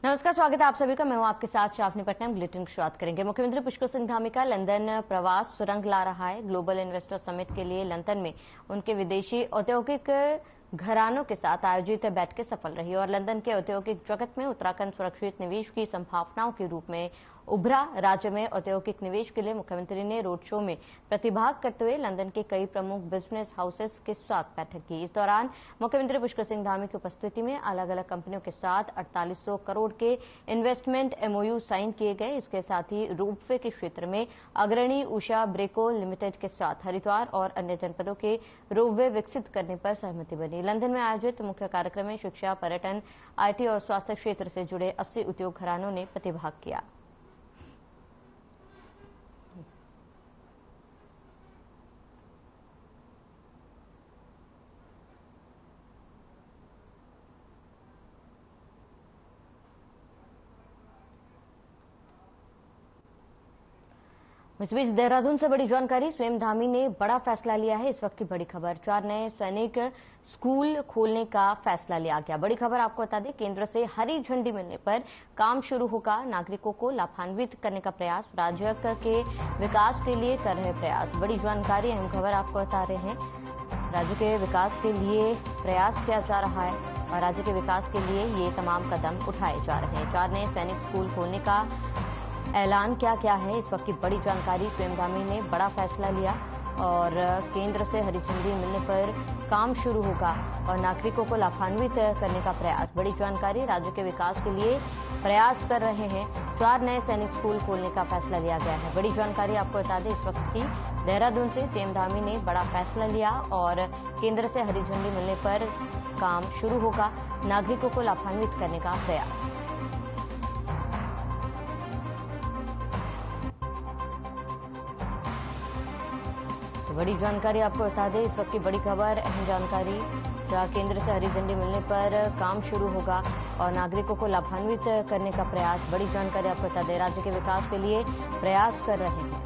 नमस्कार, स्वागत है आप सभी का। मैं हूं आपके साथ शाफनी पटना। बुलेटिन की शुरुआत करेंगे। मुख्यमंत्री पुष्कर सिंह धामी का लंदन प्रवास रंग ला रहा है। ग्लोबल इन्वेस्टर समिट के लिए लंदन में उनके विदेशी औद्योगिक घरानों के साथ आयोजित बैठकें सफल रही और लंदन के औद्योगिक जगत में उत्तराखंड सुरक्षित निवेश की संभावनाओं के रूप में उभरा। राज्य में औद्योगिक निवेश के लिए मुख्यमंत्री ने रोड शो में प्रतिभाग करते हुए लंदन के कई प्रमुख बिजनेस हाउसेस के साथ बैठक की। इस दौरान मुख्यमंत्री पुष्कर सिंह धामी की उपस्थिति में अलग अलग कंपनियों के साथ 4800 करोड़ के इन्वेस्टमेंट एमओयू साइन किए गए। इसके साथ ही रोपवे के क्षेत्र में अग्रणी उषा ब्रेको लिमिटेड के साथ हरिद्वार और अन्य जनपदों के रोपवे विकसित करने पर सहमति बनी। लंदन में आयोजित मुख्य कार्यक्रम में शिक्षा, पर्यटन, आईटी और स्वास्थ्य क्षेत्र से जुड़े 80 उद्योग घरानों ने प्रतिभाग किया। इस बीच देहरादून से बड़ी जानकारी। सीएम धामी ने बड़ा फैसला लिया है। इस वक्त की बड़ी खबर, 4 नए सैनिक स्कूल खोलने का फैसला लिया गया। बड़ी खबर आपको बता दें, केंद्र से हरी झंडी मिलने पर काम शुरू होगा। नागरिकों को लाभान्वित करने का प्रयास, राज्य के विकास के लिए कर रहे प्रयास। बड़ी जानकारी, अहम खबर आपको बता रहे हैं। राज्य के विकास के लिए प्रयास किया जा रहा है और राज्य के विकास के लिए ये तमाम कदम उठाए जा रहे हैं। 4 नए सैनिक स्कूल खोलने का ऐलान क्या है, इस वक्त की बड़ी जानकारी। सीएम धामी ने बड़ा फैसला लिया और केंद्र से हरी झंडी मिलने पर काम शुरू होगा और नागरिकों को लाभान्वित करने का प्रयास। बड़ी जानकारी, राज्य के विकास के लिए प्रयास कर रहे हैं। 4 नए सैनिक स्कूल खोलने का फैसला लिया गया है। बड़ी जानकारी आपको बता दें, इस वक्त की देहरादून से सीएम धामी ने बड़ा फैसला लिया और केंद्र से हरी झंडी मिलने पर काम शुरू होगा। नागरिकों को लाभान्वित करने का प्रयास। बड़ी जानकारी आपको बता दें, इस वक्त की बड़ी खबर, अहम जानकारी। जहां केंद्र से हरी झंडी मिलने पर काम शुरू होगा और नागरिकों को लाभान्वित करने का प्रयास। बड़ी जानकारी आपको बता दें, राज्य के विकास के लिए प्रयास कर रहे हैं।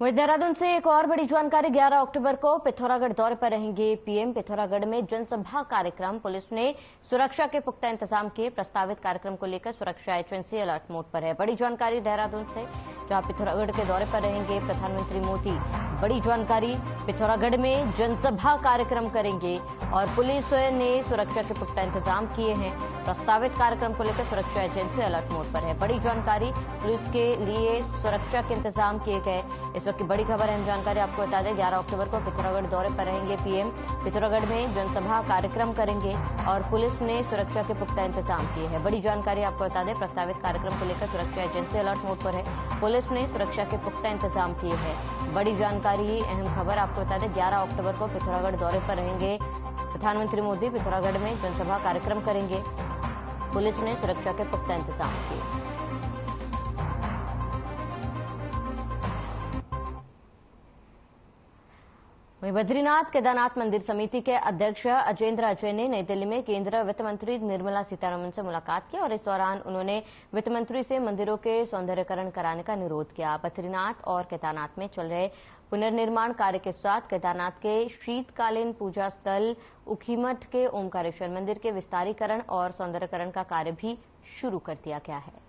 वहीं देहरादून से एक और बड़ी जानकारी। 11 अक्टूबर को पिथौरागढ़ दौरे पर रहेंगे पीएम। पिथौरागढ़ में जनसभा कार्यक्रम, पुलिस ने सुरक्षा के पुख्ता इंतजाम किए। प्रस्तावित कार्यक्रम को लेकर सुरक्षा एजेंसी अलर्ट मोड पर है। बड़ी जानकारी देहरादून से, जहां पिथौरागढ़ के दौरे पर रहेंगे प्रधानमंत्री मोदी। बड़ी जानकारी, पिथौरागढ़ में जनसभा कार्यक्रम करेंगे और पुलिस ने सुरक्षा के पुख्ता इंतजाम किए हैं। प्रस्तावित कार्यक्रम को लेकर सुरक्षा एजेंसी अलर्ट मोड पर है। बड़ी जानकारी, पुलिस के लिए सुरक्षा के इंतजाम किए गए। इस वक्त की बड़ी खबर, अहम जानकारी आपको बता दें, 11 अक्टूबर को पिथौरागढ़ दौरे पर रहेंगे पीएम। पिथौरागढ़ में जनसभा कार्यक्रम करेंगे और पुलिस ने सुरक्षा के पुख्ता इंतजाम किए हैं। बड़ी जानकारी आपको बता दें, प्रस्तावित कार्यक्रम को लेकर सुरक्षा एजेंसी अलर्ट मोड पर है। पुलिस ने सुरक्षा के पुख्ता इंतजाम किए हैं। बड़ी जानकारी, अहम खबर आपको बता दें, 11 अक्टूबर को पिथौरागढ़ दौरे पर रहेंगे प्रधानमंत्री मोदी। पिथौरागढ़ में जनसभा कार्यक्रम करेंगे। पुलिस ने सुरक्षा के पुख्ता इंतजाम किए। वहीं बद्रीनाथ केदारनाथ मंदिर समिति के अध्यक्ष अजेंद्र अजय ने नई दिल्ली में केंद्रीय वित्त मंत्री निर्मला सीतारमण से मुलाकात की और इस दौरान उन्होंने वित्त मंत्री से मंदिरों के सौंदर्यीकरण कराने का अनुरोध किया। बद्रीनाथ और केदारनाथ में चल रहे पुनर्निर्माण कार्य के साथ केदारनाथ के शीतकालीन पूजा स्थल ऊखीमठ के ओमकारेश्वर मंदिर के विस्तारीकरण और सौंदर्यीकरण का कार्य भी शुरू कर दिया गया है।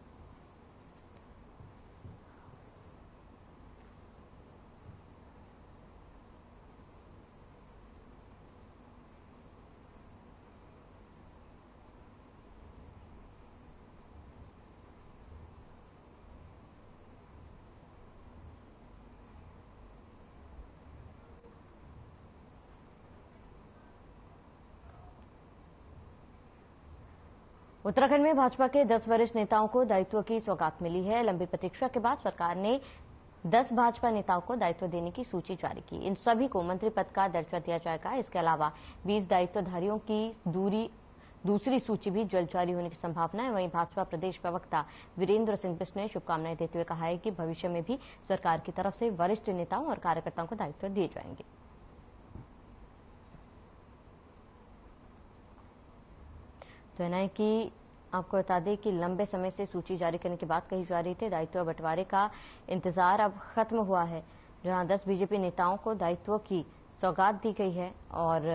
उत्तराखंड में भाजपा के 10 वरिष्ठ नेताओं को दायित्व की सौगात मिली है। लंबी प्रतीक्षा के बाद सरकार ने 10 भाजपा नेताओं को दायित्व देने की सूची जारी की। इन सभी को मंत्री पद का दर्जा दिया जाएगा। इसके अलावा 20 दायित्वधारियों की दूसरी सूची भी जल्द जारी होने की संभावना है। वहीं भाजपा प्रदेश प्रवक्ता वीरेंद्र सिंह बिष्ट ने शुभकामनाएं देते हुए कहा है कि भविष्य में भी सरकार की तरफ से वरिष्ठ नेताओं और कार्यकर्ताओं को दायित्व दिए जाएंगे। तो है कि आपको बता दें कि लंबे समय से सूची जारी करने की बात कही जा रही थी। दायित्व बंटवारे का इंतजार अब खत्म हुआ है, जहां 10 बीजेपी नेताओं को दायित्व की सौगात दी गई है और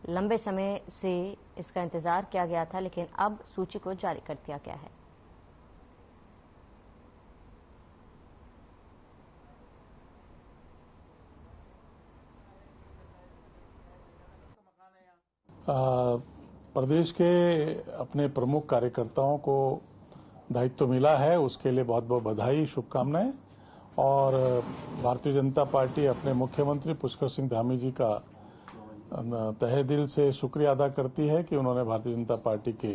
लंबे समय से इसका इंतजार किया गया था, लेकिन अब सूची को जारी कर दिया गया है। प्रदेश के अपने प्रमुख कार्यकर्ताओं को दायित्व मिला है, उसके लिए बहुत बहुत बधाई, शुभकामनाएं। और भारतीय जनता पार्टी अपने मुख्यमंत्री पुष्कर सिंह धामी जी का तहे दिल से शुक्रिया अदा करती है कि उन्होंने भारतीय जनता पार्टी के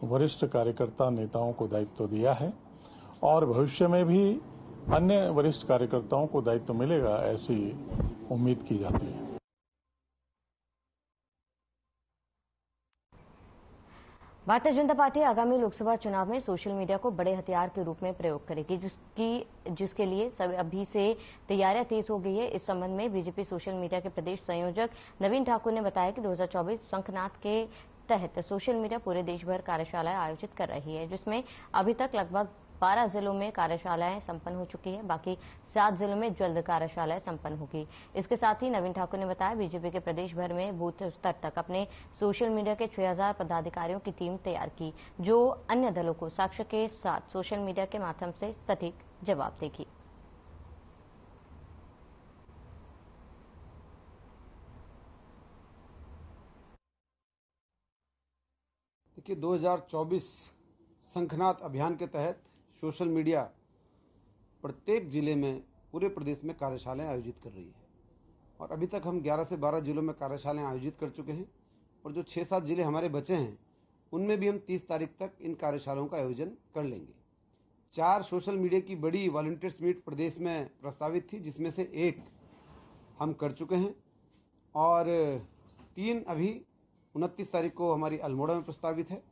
वरिष्ठ कार्यकर्ता नेताओं को दायित्व दिया है और भविष्य में भी अन्य वरिष्ठ कार्यकर्ताओं को दायित्व मिलेगा, ऐसी उम्मीद की जाती है। भारतीय जनता पार्टी आगामी लोकसभा चुनाव में सोशल मीडिया को बड़े हथियार के रूप में प्रयोग करेगी, जिसके लिए अभी से तैयारियां तेज हो गई है। इस संबंध में बीजेपी सोशल मीडिया के प्रदेश संयोजक नवीन ठाकुर ने बताया कि 2024 शंखनाद के तहत सोशल मीडिया पूरे देश भर कार्यशालाएं आयोजित कर रही है, जिसमें अभी तक लगभग 12 जिलों में कार्यशालाएं संपन्न हो चुकी है। बाकी 7 जिलों में जल्द कार्यशालाएं संपन्न होगी। इसके साथ ही नवीन ठाकुर ने बताया बीजेपी के प्रदेश भर में बूथ स्तर तक अपने सोशल मीडिया के 6000 पदाधिकारियों की टीम तैयार की, जो अन्य दलों को साक्ष्य के साथ सोशल मीडिया के माध्यम से सटीक जवाब देगी। देखिए, 2024 शंखनाद अभियान के तहत सोशल मीडिया प्रत्येक जिले में पूरे प्रदेश में कार्यशालाएं आयोजित कर रही है और अभी तक हम 11 से 12 जिलों में कार्यशालाएं आयोजित कर चुके हैं और जो 6-7 जिले हमारे बचे हैं उनमें भी हम 30 तारीख तक इन कार्यशालाओं का आयोजन कर लेंगे। 4 सोशल मीडिया की बड़ी वॉलंटियर्स मीट प्रदेश में प्रस्तावित थी, जिसमें से 1 हम कर चुके हैं और 3 अभी 29 तारीख को हमारी अल्मोड़ा में प्रस्तावित है।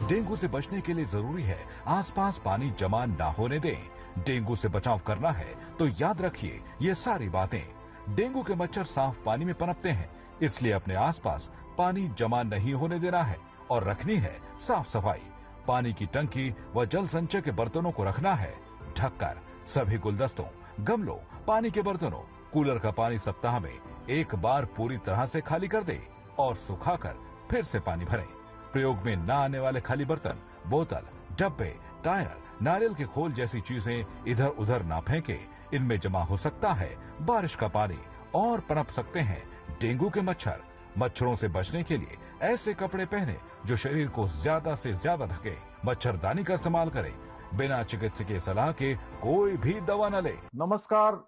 डेंगू से बचने के लिए जरूरी है आसपास पानी जमा ना होने दें। डेंगू से बचाव करना है तो याद रखिए ये सारी बातें। डेंगू के मच्छर साफ पानी में पनपते हैं, इसलिए अपने आसपास पानी जमा नहीं होने देना है और रखनी है साफ सफाई। पानी की टंकी व जल संचय के बर्तनों को रखना है ढककर। सभी गुलदस्तों, गमलों, पानी के बर्तनों, कूलर का पानी सप्ताह में 1 बार पूरी तरह से खाली कर दे और सुखाकर फिर से पानी भरें। प्रयोग में न आने वाले खाली बर्तन, बोतल, डब्बे, टायर, नारियल के खोल जैसी चीजें इधर उधर ना फेंके। इनमें जमा हो सकता है बारिश का पानी और पनप सकते हैं डेंगू के मच्छर। मच्छरों से बचने के लिए ऐसे कपड़े पहने जो शरीर को ज्यादा से ज्यादा ढके। मच्छरदानी का इस्तेमाल करें। बिना चिकित्सकीय सलाह के कोई भी दवा न ले। नमस्कार।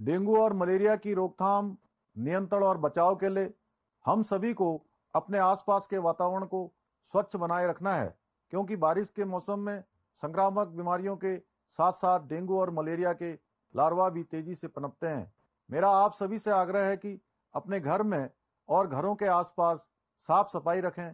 डेंगू और मलेरिया की रोकथाम, नियंत्रण और बचाव के लिए हम सभी को अपने आसपास के वातावरण को स्वच्छ बनाए रखना है, क्योंकि बारिश के मौसम में संक्रामक बीमारियों के साथ साथ डेंगू और मलेरिया के लार्वा भी तेजी से पनपते हैं। मेरा आप सभी से आग्रह है कि अपने घर में और घरों के आसपास साफ सफाई रखें,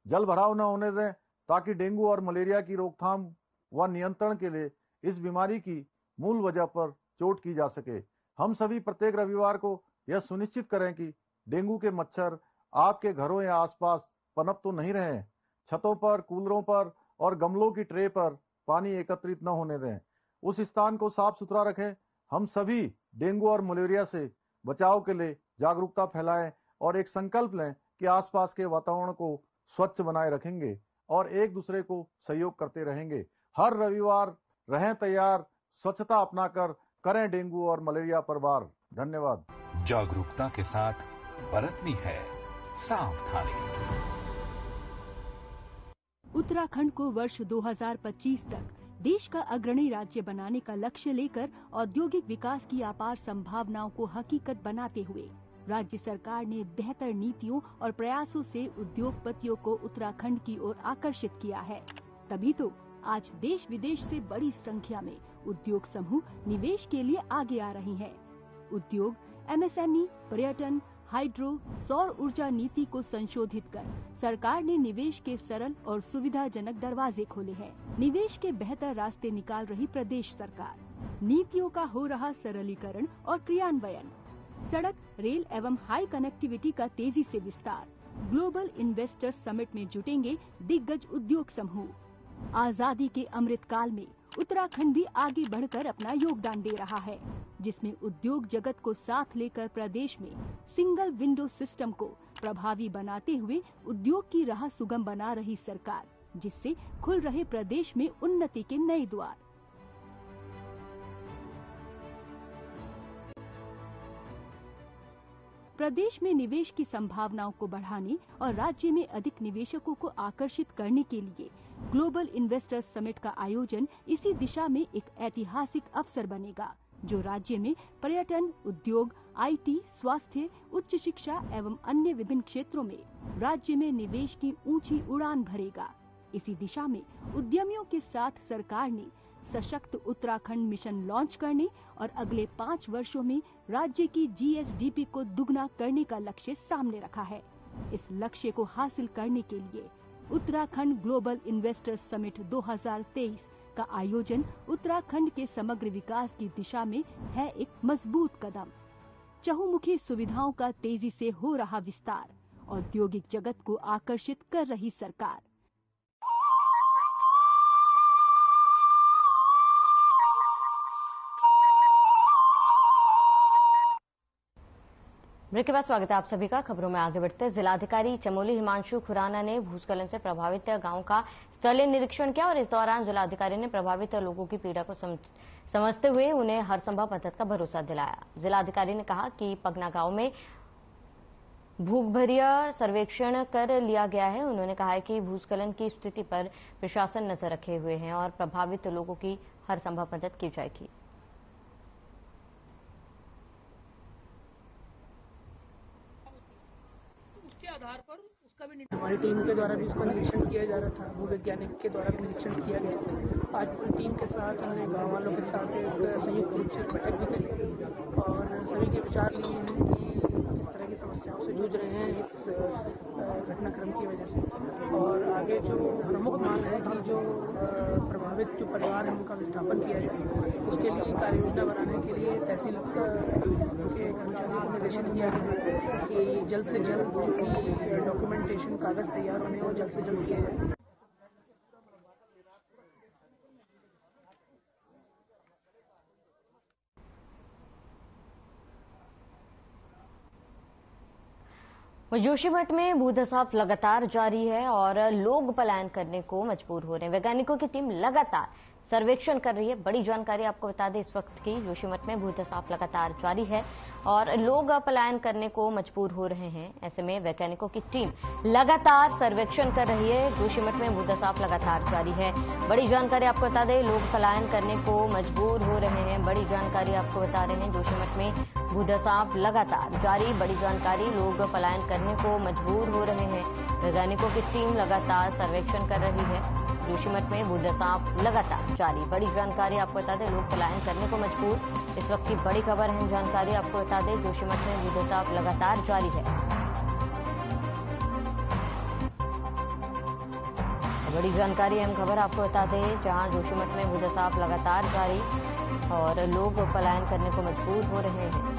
जल भराव न होने दें, ताकि डेंगू और मलेरिया की रोकथाम व नियंत्रण के लिए इस बीमारी की मूल वजह पर चोट की जा सके। हम सभी प्रत्येक रविवार को यह सुनिश्चित करें कि डेंगू के मच्छर आपके घरों या आसपास पनप तो नहीं रहे। छतों पर, कूलरों पर और गमलों की ट्रे पर पानी एकत्रित न होने दें। उस स्थान को साफ सुथरा रखें। हम सभी डेंगू और मलेरिया से बचाव के लिए जागरूकता फैलाएं और एक संकल्प लें कि आसपास के वातावरण को स्वच्छ बनाए रखेंगे और एक दूसरे को सहयोग करते रहेंगे। हर रविवार रहें तैयार, स्वच्छता अपनाकर करें डेंगू और मलेरिया पर वार। धन्यवाद। जागरूकता के साथ बरतनी है सावधानी। उत्तराखंड को वर्ष 2025 तक देश का अग्रणी राज्य बनाने का लक्ष्य लेकर औद्योगिक विकास की अपार संभावनाओं को हकीकत बनाते हुए राज्य सरकार ने बेहतर नीतियों और प्रयासों से उद्योगपतियों को उत्तराखंड की ओर आकर्षित किया है। तभी तो आज देश विदेश से बड़ी संख्या में उद्योग समूह निवेश के लिए आगे आ रही हैं। उद्योग, एमएसएमई, पर्यटन, हाइड्रो सौर ऊर्जा नीति को संशोधित कर सरकार ने निवेश के सरल और सुविधाजनक दरवाजे खोले हैं। निवेश के बेहतर रास्ते निकाल रही प्रदेश सरकार। नीतियों का हो रहा सरलीकरण और क्रियान्वयन। सड़क, रेल एवं हाई कनेक्टिविटी का तेजी से विस्तार। ग्लोबल इन्वेस्टर्स समिट में जुटेंगे दिग्गज उद्योग समूह। आजादी के अमृत काल में उत्तराखंड भी आगे बढ़कर अपना योगदान दे रहा है, जिसमें उद्योग जगत को साथ लेकर प्रदेश में सिंगल विंडो सिस्टम को प्रभावी बनाते हुए उद्योग की राह सुगम बना रही सरकार, जिससे खुल रहे प्रदेश में उन्नति के नए द्वार। प्रदेश में निवेश की संभावनाओं को बढ़ाने और राज्य में अधिक निवेशकों को आकर्षित करने के लिए ग्लोबल इन्वेस्टर्स समिट का आयोजन इसी दिशा में एक ऐतिहासिक अवसर बनेगा, जो राज्य में पर्यटन, उद्योग, आईटी, स्वास्थ्य, उच्च शिक्षा एवं अन्य विभिन्न क्षेत्रों में राज्य में निवेश की ऊंची उड़ान भरेगा। इसी दिशा में उद्यमियों के साथ सरकार ने सशक्त उत्तराखंड मिशन लॉन्च करने और अगले 5 वर्षों में राज्य की जीएसडीपी को दुगना करने का लक्ष्य सामने रखा है। इस लक्ष्य को हासिल करने के लिए उत्तराखंड ग्लोबल इन्वेस्टर्स समिट 2023 का आयोजन उत्तराखंड के समग्र विकास की दिशा में है एक मजबूत कदम। चहुमुखी सुविधाओं का तेजी से हो रहा विस्तार, औद्योगिक जगत को आकर्षित कर रही सरकार। ब्रेक के बाद स्वागत है आप सभी का। खबरों में आगे बढ़ते हैं। जिलाधिकारी चमोली हिमांशु खुराना ने भूस्खलन से प्रभावित गांव का स्थलीय निरीक्षण किया और इस दौरान जिलाधिकारी ने प्रभावित लोगों की पीड़ा को समझते हुए उन्हें हर संभव मदद का भरोसा दिलाया। जिलाधिकारी ने कहा कि पगना गांव में भूगर्भीय सर्वेक्षण कर लिया गया है। उन्होंने कहा है कि भूस्खलन की स्थिति पर प्रशासन नजर रखे हुए हैं और प्रभावित लोगों की हर संभव मदद की जाएगी। आधार पर उसका भी हमारी टीम के द्वारा भी उसका निरीक्षण किया जा रहा था, भूवैज्ञानिक के द्वारा भी निरीक्षण किया गया। आज पूरी टीम के साथ हमने गाँव वालों के साथ एक संयुक्त रूप से बैठक भी करी और सभी के विचार लिए हैं कि जिस तरह की समस्याओं से जूझ रहे हैं इस घटनाक्रम की वजह से, और आगे जो प्रमुख मांग है कि जो प्रभावित जो परिवार है उनका विस्थापन किया जाए, उसके लिए कार्य योजना बनाने के लिए तहसील के कर्मचारियों को निर्देशित किया गया कि जल्द से जल्द जो भी डॉक्यूमेंटेशन कागज तैयार होने वो जल्द से जल्द किया जाए। जोशीमठ में भूधसाव लगातार जारी है और लोग पलायन करने को मजबूर हो रहे हैं। वैज्ञानिकों की टीम लगातार सर्वेक्षण कर रही है। बड़ी जानकारी आपको बता दें, इस वक्त की जोशीमठ में भूधसाव लगातार जारी है और लोग पलायन करने को मजबूर हो रहे हैं। ऐसे में वैज्ञानिकों की टीम लगातार सर्वेक्षण कर रही है। जोशीमठ में भूधसाव लगातार जारी है। बड़ी जानकारी आपको बता दें, लोग पलायन करने को मजबूर हो रहे हैं। बड़ी जानकारी आपको बता रहे हैं, जोशीमठ में भूधसाव लगातार जारी। बड़ी जानकारी, लोग पलायन करने को मजबूर हो रहे हैं। वैज्ञानिकों की टीम लगातार सर्वेक्षण कर रही है। जोशीमठ में भूधसाव लगातार जारी। बड़ी जानकारी आपको बता दें, लोग पलायन करने को मजबूर। इस वक्त की बड़ी खबर है, जानकारी आपको बता दें, जोशीमठ में भूधसाव लगातार जारी है। बड़ी जानकारी अहम खबर आपको बता दें, जहां जोशीमठ में भूधसाव लगातार जारी और लोग पलायन करने को मजबूर हो रहे हैं।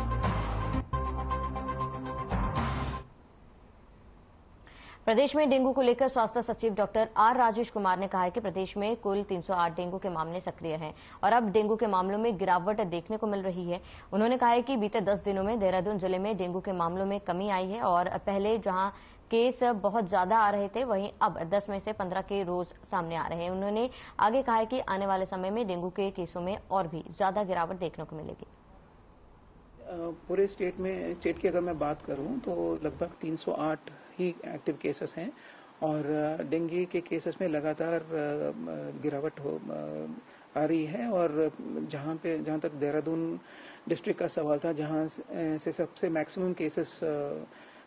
प्रदेश में डेंगू को लेकर स्वास्थ्य सचिव डॉक्टर आर राजेश कुमार ने कहा है कि प्रदेश में कुल 308 डेंगू के मामले सक्रिय हैं और अब डेंगू के मामलों में गिरावट देखने को मिल रही है। उन्होंने कहा है कि बीते 10 दिनों में देहरादून जिले में डेंगू के मामलों में कमी आई है और पहले जहां केस बहुत ज्यादा आ रहे थे, वहीं अब 10 में से 15 के रोज सामने आ रहे हैं। उन्होंने आगे कहा है कि आने वाले समय में डेंगू के केसों में और भी ज्यादा गिरावट देखने को मिलेगी। पूरे स्टेट की अगर मैं बात करूं तो लगभग 308 ही एक्टिव केसेस हैं और डेंगू के केसेस में लगातार गिरावट आ रही है। और जहां तक देहरादून डिस्ट्रिक्ट का सवाल था, जहां से सबसे मैक्सिमम केसेस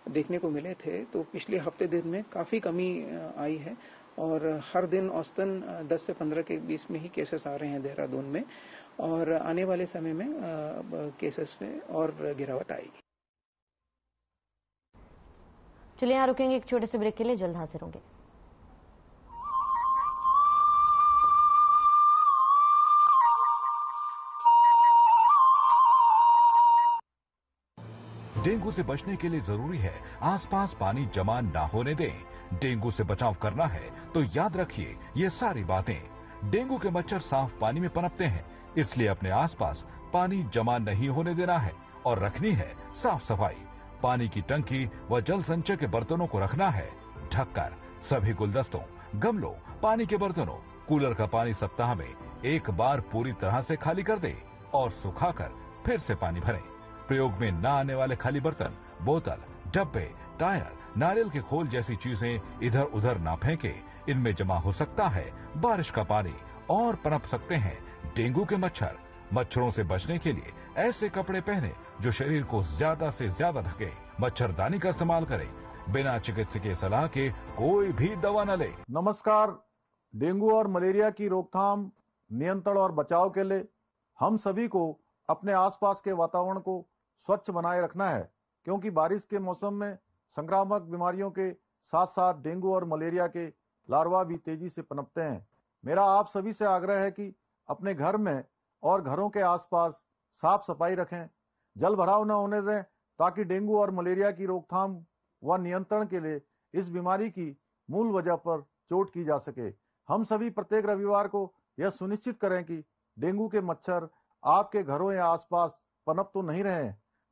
देखने को मिले थे, तो पिछले हफ्ते दिन में काफी कमी आई है और हर दिन औसतन 10 से 15 के बीच में ही केसेस आ रहे हैं देहरादून में और आने वाले समय में केसेस में और गिरावट आएगी। चलिए यहाँ रुकेंगे एक छोटे से ब्रेक के लिए, जल्द हाजिर होंगे। डेंगू से बचने के लिए जरूरी है आसपास पानी जमा ना होने दें। डेंगू से बचाव करना है तो याद रखिए ये सारी बातें। डेंगू के मच्छर साफ पानी में पनपते हैं, इसलिए अपने आसपास पानी जमा नहीं होने देना है और रखनी है साफ सफाई। पानी की टंकी व जल संचय के बर्तनों को रखना है ढककर। सभी गुलदस्तों, गमलों, पानी के बर्तनों, कूलर का पानी सप्ताह में एक बार पूरी तरह से खाली कर दें और सुखाकर फिर से पानी भरें। प्रयोग में न आने वाले खाली बर्तन, बोतल, डब्बे, टायर, नारियल के खोल जैसी चीजें इधर उधर ना फेंके। इनमें जमा हो सकता है बारिश का पानी और पनप सकते हैं डेंगू के मच्छर। मच्छरों से बचने के लिए ऐसे कपड़े पहने जो शरीर को ज्यादा से ज्यादा ढके। मच्छरदानी का इस्तेमाल करें। बिना चिकित्सकीय सलाह के कोई भी दवा न ले। नमस्कार। डेंगू और मलेरिया की रोकथाम, नियंत्रण और बचाव के लिए हम सभी को अपने आसपास के वातावरण को स्वच्छ बनाए रखना है, क्योंकि बारिश के मौसम में संक्रामक बीमारियों के साथ साथ डेंगू और मलेरिया के लार्वा भी तेजी से पनपते हैं। मेरा आप सभी से आग्रह है कि अपने घर में और घरों के आसपास साफ सफाई रखें, जल भराव न होने दें, ताकि डेंगू और मलेरिया की रोकथाम व नियंत्रण के लिए इस बीमारी की मूल वजह पर चोट की जा सके। हम सभी प्रत्येक रविवार को यह सुनिश्चित करें कि डेंगू के मच्छर आपके घरों या आसपास पनप तो नहीं रहे।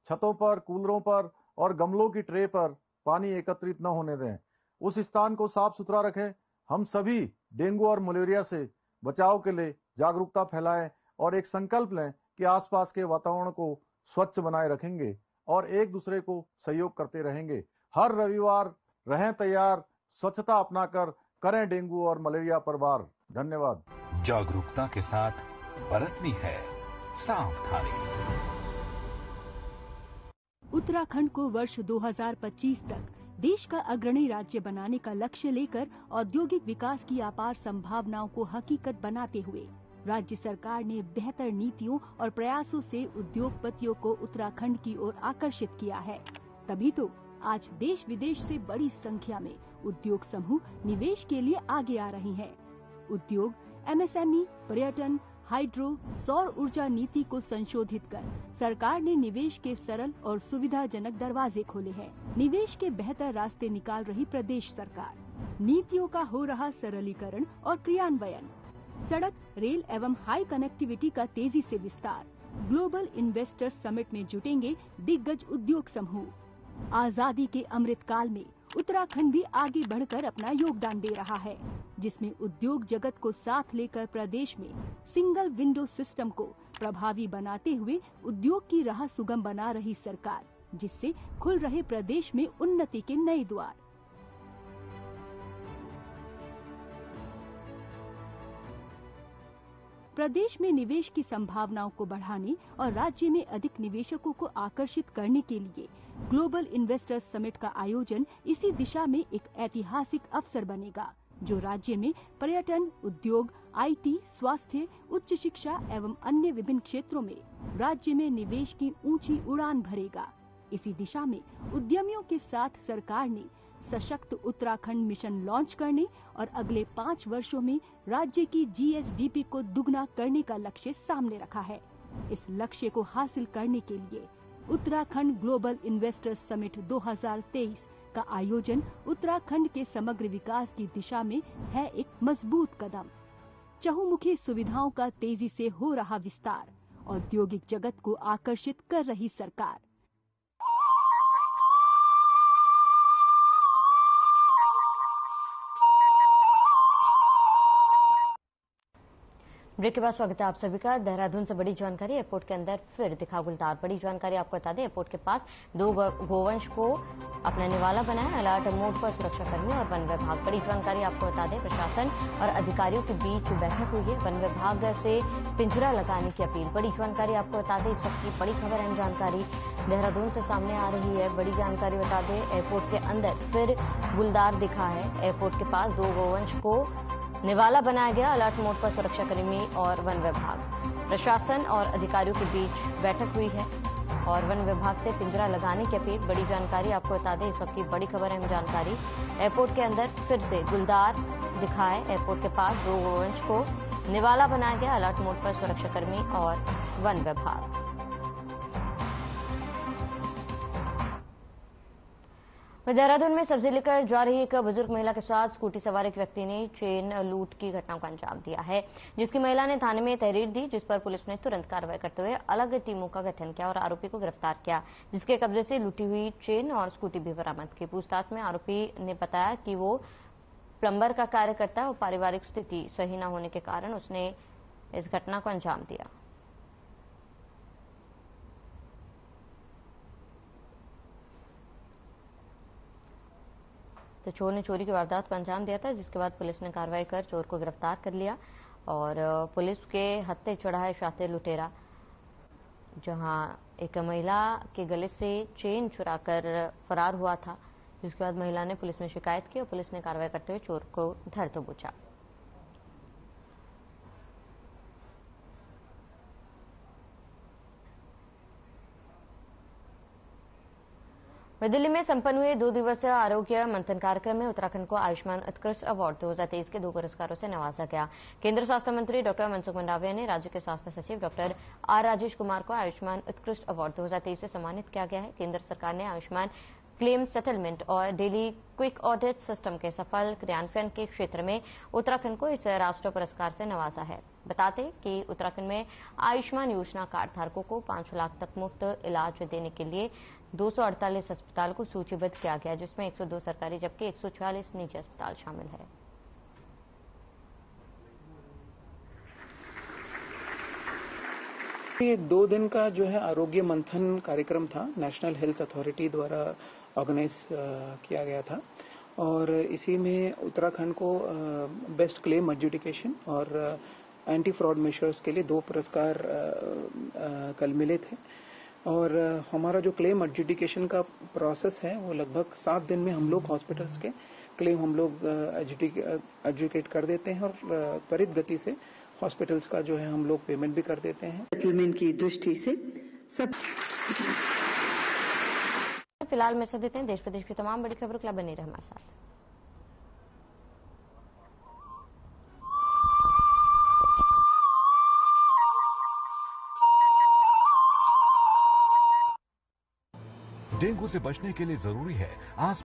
छतों पर, कूलरों पर और गमलों की ट्रे पर पानी एकत्रित न होने दें। उस स्थान को साफ सुथरा रखें। हम सभी डेंगू और मलेरिया से बचाव के लिए जागरूकता फैलाएं और एक संकल्प लें कि आसपास के वातावरण को स्वच्छ बनाए रखेंगे और एक दूसरे को सहयोग करते रहेंगे। हर रविवार रहें तैयार, स्वच्छता अपनाकर करें डेंगू और मलेरिया पर वार। धन्यवाद। जागरूकता के साथ बरतनी है सावधानी। उत्तराखंड को वर्ष 2025 तक देश का अग्रणी राज्य बनाने का लक्ष्य लेकर औद्योगिक विकास की अपार संभावनाओं को हकीकत बनाते हुए राज्य सरकार ने बेहतर नीतियों और प्रयासों से उद्योगपतियों को उत्तराखंड की ओर आकर्षित किया है। तभी तो आज देश विदेश से बड़ी संख्या में उद्योग समूह निवेश के लिए आगे आ रही हैं। उद्योग, एमएसएमई, पर्यटन, हाइड्रो, सौर ऊर्जा नीति को संशोधित कर सरकार ने निवेश के सरल और सुविधाजनक दरवाजे खोले हैं। निवेश के बेहतर रास्ते निकाल रही प्रदेश सरकार। नीतियों का हो रहा सरलीकरण और क्रियान्वयन। सड़क, रेल एवं हाई कनेक्टिविटी का तेजी से विस्तार। ग्लोबल इन्वेस्टर्स समिट में जुटेंगे दिग्गज उद्योग समूह। आजादी के अमृत काल में उत्तराखंड भी आगे बढ़कर अपना योगदान दे रहा है, जिसमें उद्योग जगत को साथ लेकर प्रदेश में सिंगल विंडो सिस्टम को प्रभावी बनाते हुए उद्योग की राह सुगम बना रही सरकार, जिससे खुल रहे प्रदेश में उन्नति के नए द्वार। प्रदेश में निवेश की संभावनाओं को बढ़ाने और राज्य में अधिक निवेशकों को आकर्षित करने के लिए ग्लोबल इन्वेस्टर्स समिट का आयोजन इसी दिशा में एक ऐतिहासिक अवसर बनेगा, जो राज्य में पर्यटन, उद्योग, आईटी, स्वास्थ्य, उच्च शिक्षा एवं अन्य विभिन्न क्षेत्रों में राज्य में निवेश की ऊंची उड़ान भरेगा। इसी दिशा में उद्यमियों के साथ सरकार ने सशक्त उत्तराखंड मिशन लॉन्च करने और अगले 5 वर्षों में राज्य की जीएसडीपी को दुगना करने का लक्ष्य सामने रखा है। इस लक्ष्य को हासिल करने के लिए उत्तराखंड ग्लोबल इन्वेस्टर्स समिट 2023 का आयोजन उत्तराखंड के समग्र विकास की दिशा में है एक मजबूत कदम। चहुमुखी सुविधाओं का तेजी से हो रहा विस्तार, औद्योगिक जगत को आकर्षित कर रही सरकार। ब्रेक के बाद स्वागत है आप सभी का। देहरादून से बड़ी जानकारी। एयरपोर्ट के अंदर फिर दिखा गुलदार। बड़ी जानकारी आपको बता दें, एयरपोर्ट के पास 2 गोवंश को अपना निवाला बनाया। अलर्ट मोड पर सुरक्षाकर्मी और वन विभाग। बड़ी जानकारी आपको बता दें, प्रशासन और अधिकारियों के बीच बैठक हुई है। वन विभाग से पिंजरा लगाने की अपील। बड़ी जानकारी आपको बता दें, इस वक्त की बड़ी खबर, अहम जानकारी देहरादून से सामने आ रही है। बड़ी जानकारी बता दें, एयरपोर्ट के अंदर फिर गुलदार दिखा है। एयरपोर्ट के पास 2 गोवंश को निवाला बनाया गया। अलर्ट मोड पर सुरक्षाकर्मी और वन विभाग। प्रशासन और अधिकारियों के बीच बैठक हुई है और वन विभाग से पिंजरा लगाने की अपील। बड़ी जानकारी आपको बता दें, इस वक्त की बड़ी खबर अहम जानकारी। एयरपोर्ट के अंदर फिर से गुलदार दिखाए। एयरपोर्ट के पास 2 गोवंश को निवाला बनाया गया। अलर्ट मोड पर सुरक्षाकर्मी और वन विभाग। देहरादून में सब्जी लेकर जा रही एक बुजुर्ग महिला के साथ स्कूटी सवार एक व्यक्ति ने चेन लूट की घटना को अंजाम दिया है, जिसकी महिला ने थाने में तहरीर दी, जिस पर पुलिस ने तुरंत कार्रवाई करते हुए अलग टीमों का गठन किया और आरोपी को गिरफ्तार किया, जिसके कब्जे से लूटी हुई चेन और स्कूटी भी बरामद की। पूछताछ में आरोपी ने बताया कि वो प्लम्बर का कार्य करता है और पारिवारिक स्थिति सही न होने के कारण उसने इस घटना को अंजाम दिया। तो चोर ने चोरी की वारदात को अंजाम दिया था, जिसके बाद पुलिस ने कार्रवाई कर चोर को गिरफ्तार कर लिया और पुलिस के हत्थे चढ़ा है शातिर लुटेरा, जहां एक महिला के गले से चेन चुराकर फरार हुआ था, जिसके बाद महिला ने पुलिस में शिकायत की और पुलिस ने कार्रवाई करते हुए चोर को धर दबोचा। दिल्ली में संपन्न हुए 2 दिवसीय आरोग्य मंथन कार्यक्रम में उत्तराखंड को आयुष्मान उत्कृष्ट अवार्ड 2023 के 2 पुरस्कारों से नवाजा गया। केंद्र स्वास्थ्य मंत्री डॉक्टर मनसुख मंडाविया ने राज्य के स्वास्थ्य सचिव डॉक्टर आर राजेश कुमार को आयुष्मान उत्कृष्ट अवार्ड 2023 से सम्मानित किया गया है। केंद्र सरकार ने आयुष्मान क्लेम सेटलमेंट और डेली क्विक ऑडिट सिस्टम के सफल क्रियान्वयन के क्षेत्र में उत्तराखंड को इस राष्ट्रीय पुरस्कार से नवाजा है। बताते कि उत्तराखंड में आयुष्मान योजना कार्ड धारकों को 5 लाख तक मुफ्त इलाज देने के लिए 248 अस्पताल को सूचीबद्ध किया गया, जिसमें 102 सरकारी जबकि 146 निजी अस्पताल शामिल है। ये 2 दिन का जो है आरोग्य मंथन कार्यक्रम था, नेशनल हेल्थ अथॉरिटी द्वारा ऑर्गेनाइज किया गया था और इसी में उत्तराखंड को बेस्ट क्लेम एडजुडिकेशन और एंटी फ्रॉड मेजर्स के लिए 2 पुरस्कार कल मिले थे और हमारा जो क्लेम एडजुडिकेशन का प्रोसेस है वो लगभग 7 दिन में हम लोग हॉस्पिटल्स के क्लेम हम लोग एडजुडिकेट कर देते हैं और त्वरित गति से हॉस्पिटल्स का जो है हम लोग पेमेंट भी कर देते हैं। सेटलमेंट की दृष्टि से सब फिलहाल में से देते हैं देश प्रदेश की तमाम बड़ी खबरों के लिए बने रहे हमारे साथ। डेंगू से बचने के लिए जरूरी है